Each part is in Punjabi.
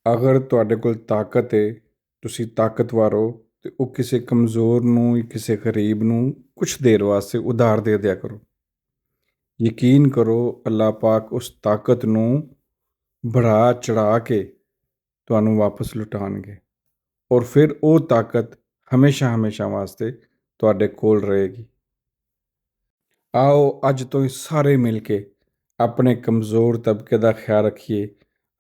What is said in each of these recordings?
ਅਗਰ ਤੁਹਾਡੇ ਕੋਲ ਤਾਕਤ ਹੈ, ਤੁਸੀਂ ਤਾਕਤਵਰ ਹੋ, ਤੇ ਉਹ ਕਿਸੇ ਕਮਜ਼ੋਰ ਨੂੰ ਜਾਂ ਕਿਸੇ ਗਰੀਬ ਨੂੰ ਕੁਛ ਦੇਰ ਵਾਸਤੇ ਉਧਾਰ ਦੇ ਦਿਆ ਕਰੋ। ਯਕੀਨ ਕਰੋ, ਅੱਲਾਹ ਪਾਕ ਉਸ ਤਾਕਤ ਨੂੰ ਬੜਾ ਚੜਾ ਕੇ ਤੁਹਾਨੂੰ ਵਾਪਸ ਲੁਟਾਉਣਗੇ ਔਰ ਫਿਰ ਉਹ ਤਾਕਤ ਹਮੇਸ਼ਾ ਹਮੇਸ਼ਾ ਵਾਸਤੇ ਤੁਹਾਡੇ ਕੋਲ ਰਹੇਗੀ। ਆਓ ਅੱਜ ਤੋਂ ਹੀ ਸਾਰੇ ਮਿਲ ਕੇ ਆਪਣੇ ਕਮਜ਼ੋਰ ਤਬਕੇ ਦਾ ਖਿਆਲ ਰੱਖੀਏ,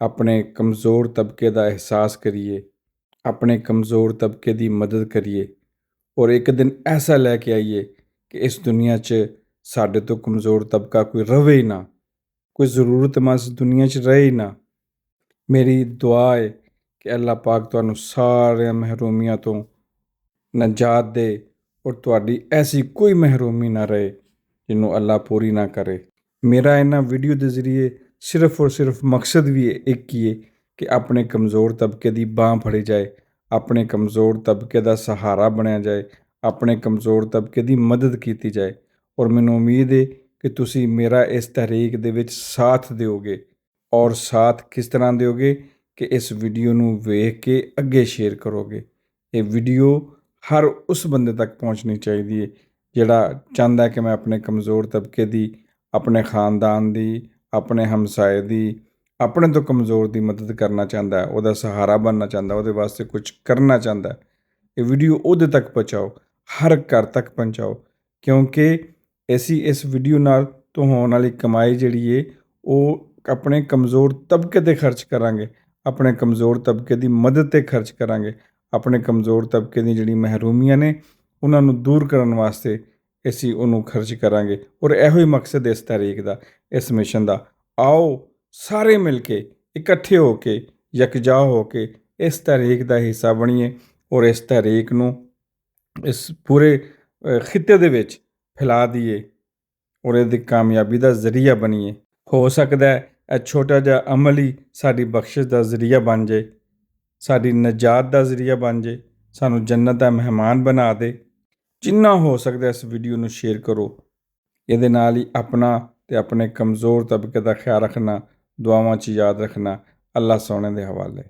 ਆਪਣੇ ਕਮਜ਼ੋਰ ਤਬਕੇ ਦਾ ਅਹਿਸਾਸ ਕਰੀਏ, ਆਪਣੇ ਕਮਜ਼ੋਰ ਤਬਕੇ ਦੀ ਮਦਦ ਕਰੀਏ ਔਰ ਇੱਕ ਦਿਨ ਐਸਾ ਲੈ ਕੇ ਆਈਏ ਕਿ ਇਸ ਦੁਨੀਆ 'ਚ ਸਾਡੇ ਤੋਂ ਕਮਜ਼ੋਰ ਤਬਕਾ ਕੋਈ ਰਵੇ ਹੀ ਨਾ, ਕੋਈ ਜ਼ਰੂਰਤਮੰਦ ਇਸ ਦੁਨੀਆ 'ਚ ਰਹੇ ਹੀ ਨਾ। ਮੇਰੀ ਦੁਆ ਹੈ ਕਿ ਅੱਲਾਹ ਪਾਕ ਤੁਹਾਨੂੰ ਸਾਰਿਆਂ ਮਹਿਰੂਮੀਆਂ ਤੋਂ ਨਜਾਤ ਦੇ ਔਰ ਤੁਹਾਡੀ ਐਸੀ ਕੋਈ ਮਹਿਰੂਮੀ ਨਾ ਰਹੇ ਜਿਹਨੂੰ ਅੱਲਾਹ ਪੂਰੀ ਨਾ ਕਰੇ। ਮੇਰਾ ਇਹਨਾਂ ਵੀਡੀਓ ਦੇ ਜ਼ਰੀਏ ਸਿਰਫ ਔਰ ਸਿਰਫ ਮਕਸਦ ਵੀ ਇੱਕ ਹੀ ਹੈ ਕਿ ਆਪਣੇ ਕਮਜ਼ੋਰ ਤਬਕੇ ਦੀ ਬਾਂਹ ਫੜੀ ਜਾਏ, ਆਪਣੇ ਕਮਜ਼ੋਰ ਤਬਕੇ ਦਾ ਸਹਾਰਾ ਬਣਿਆ ਜਾਏ, ਆਪਣੇ ਕਮਜ਼ੋਰ ਤਬਕੇ ਦੀ ਮਦਦ ਕੀਤੀ ਜਾਏ। ਔਰ ਮੈਨੂੰ ਉਮੀਦ ਹੈ ਕਿ ਤੁਸੀਂ ਮੇਰਾ ਇਸ ਤਹਿਰੀਕ ਦੇ ਵਿੱਚ ਸਾਥ ਦਿਓਗੇ। ਔਰ ਸਾਥ ਕਿਸ ਤਰ੍ਹਾਂ ਦਿਓਗੇ ਕਿ ਇਸ ਵੀਡੀਓ ਨੂੰ ਵੇਖ ਕੇ ਅੱਗੇ ਸ਼ੇਅਰ ਕਰੋਗੇ। ਇਹ ਵੀਡੀਓ ਹਰ ਉਸ ਬੰਦੇ ਤੱਕ ਪਹੁੰਚਣੀ ਚਾਹੀਦੀ ਹੈ ਜਿਹੜਾ ਚਾਹੁੰਦਾ ਕਿ ਮੈਂ ਆਪਣੇ ਕਮਜ਼ੋਰ ਤਬਕੇ ਦੀ, ਆਪਣੇ ਖਾਨਦਾਨ ਦੀ, ਆਪਣੇ ਹਮਸਾਏ ਦੀ, ਆਪਣੇ ਤੋਂ ਕਮਜ਼ੋਰ ਦੀ ਮਦਦ ਕਰਨਾ ਚਾਹੁੰਦਾ ਹੈ, ਉਹਦਾ ਸਹਾਰਾ ਬਣਨਾ ਚਾਹੁੰਦਾ, ਉਹਦੇ ਵਾਸਤੇ ਕੁਝ ਕਰਨਾ ਚਾਹੁੰਦਾ। ਇਹ ਵੀਡੀਓ ਉਹਦੇ ਤੱਕ ਪਹੁੰਚਾਓ, ਹਰ ਘਰ ਤੱਕ ਪਹੁੰਚਾਓ, ਕਿਉਂਕਿ ਅਸੀਂ ਇਸ ਵੀਡੀਓ ਨਾਲ ਤੋਂ ਹੋਣ ਵਾਲੀ ਕਮਾਈ ਜਿਹੜੀ ਹੈ ਉਹ ਆਪਣੇ ਕਮਜ਼ੋਰ ਤਬਕੇ 'ਤੇ ਖਰਚ ਕਰਾਂਗੇ, ਆਪਣੇ ਕਮਜ਼ੋਰ ਤਬਕੇ ਦੀ ਮਦਦ 'ਤੇ ਖਰਚ ਕਰਾਂਗੇ, ਆਪਣੇ ਕਮਜ਼ੋਰ ਤਬਕੇ ਦੀਆਂ ਜਿਹੜੀ ਮਹਿਰੂਮੀਆਂ ਨੇ ਉਹਨਾਂ ਨੂੰ ਦੂਰ ਕਰਨ ਵਾਸਤੇ ਅਸੀਂ ਉਹਨੂੰ ਖਰਚ ਕਰਾਂਗੇ। ਔਰ ਇਹੋ ਹੀ ਮਕਸਦ ਇਸ ਤਹਿਰੀਕ ਦਾ, ਇਸ ਮਿਸ਼ਨ ਦਾ। ਆਓ ਸਾਰੇ ਮਿਲ ਕੇ ਇਕੱਠੇ ਹੋ ਕੇ ਯਕਜਾ ਹੋ ਕੇ ਇਸ ਤਹਿਰੀਕ ਦਾ ਹਿੱਸਾ ਬਣੀਏ ਔਰ ਇਸ ਤਹਿਰੀਕ ਨੂੰ ਇਸ ਪੂਰੇ ਖਿੱਤੇ ਦੇ ਵਿੱਚ ਫੈਲਾ ਦਈਏ ਔਰ ਇਹਦੀ ਕਾਮਯਾਬੀ ਦਾ ਜ਼ਰੀਆ ਬਣੀਏ। ਹੋ ਸਕਦਾ ਹੈ ਇਹ ਛੋਟਾ ਜਿਹਾ ਅਮਲ ਹੀ ਸਾਡੀ ਬਖਸ਼ਿਸ਼ ਦਾ ਜ਼ਰੀਆ ਬਣ ਜਾਏ, ਸਾਡੀ ਨਜਾਤ ਦਾ ਜ਼ਰੀਆ ਬਣ ਜਾਏ, ਸਾਨੂੰ ਜੰਨਤ ਦਾ ਮਹਿਮਾਨ ਬਣਾ ਦੇ। ਜਿੰਨਾ ਹੋ ਸਕਦਾ ਇਸ ਵੀਡੀਓ ਨੂੰ ਸ਼ੇਅਰ ਕਰੋ। ਇਹਦੇ ਨਾਲ ਹੀ ਆਪਣਾ ਤੇ ਆਪਣੇ ਕਮਜ਼ੋਰ ਤਬਕੇ ਦਾ ਖਿਆਲ ਰੱਖਣਾ, ਦੁਆਵਾਂ 'ਚ ਯਾਦ ਰੱਖਣਾ। ਅੱਲਾਹ ਸੋਹਣੇ ਦੇ ਹਵਾਲੇ।